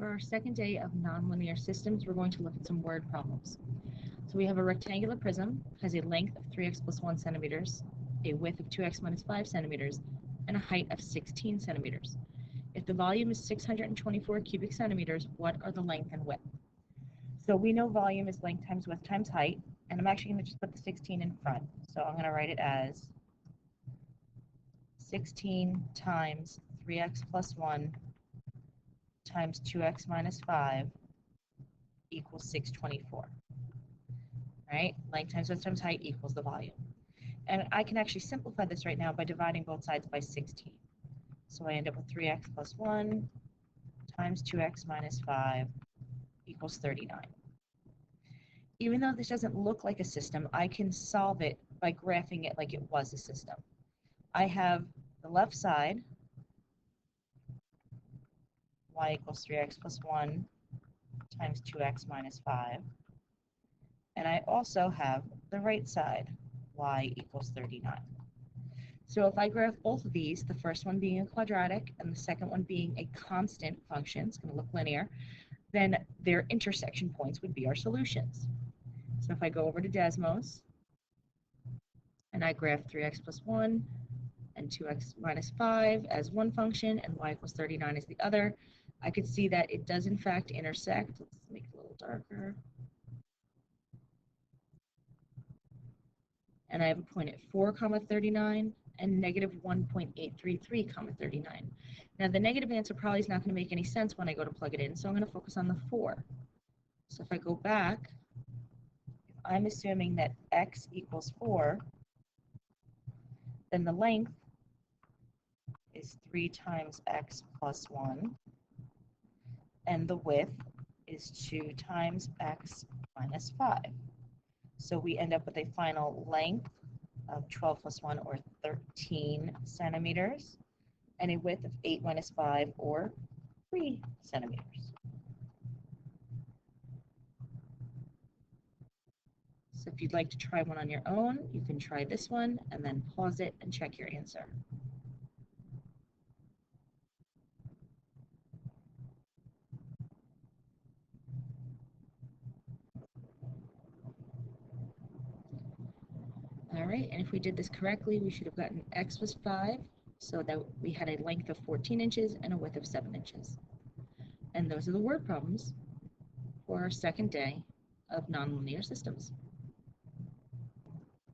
For our second day of nonlinear systems, we're going to look at some word problems. So we have a rectangular prism, has a length of 3x plus 1 centimeters, a width of 2x minus 5 centimeters, and a height of 16 centimeters. If the volume is 624 cubic centimeters, what are the length and width? So we know volume is length times width times height, and I'm actually going to just put the 16 in front. So I'm going to write it as 16 times 3x plus 1 times 2x minus 5 equals 624. Right? Length times width times height equals the volume. And I can actually simplify this right now by dividing both sides by 16. So I end up with 3x plus 1 times 2x minus 5 equals 39. Even though this doesn't look like a system, I can solve it by graphing it like it was a system. I have the left side, y equals 3x plus 1 times 2x minus 5. And I also have the right side, y equals 39. So if I graph both of these, the first one being a quadratic and the second one being a constant function, it's going to look linear, then their intersection points would be our solutions. So if I go over to Desmos and I graph 3x plus 1 and 2x minus 5 as one function and y equals 39 as the other, I could see that it does in fact intersect. Let's make it a little darker. And I have a point at 4, 39 and negative 1.833, 39. Now the negative answer probably is not going to make any sense when I go to plug it in, so I'm going to focus on the 4. So if I go back, if I'm assuming that x equals 4, then the length is 3 times x plus 1, and the width is 2 times x minus 5. So we end up with a final length of 12 plus 1, or 13 centimeters, and a width of 8 minus 5, or 3 centimeters. So if you'd like to try one on your own, you can try this one and then pause it and check your answer. All right, and if we did this correctly, we should have gotten x was 5, so that we had a length of 14 inches and a width of 7 inches. And those are the word problems for our second day of nonlinear systems.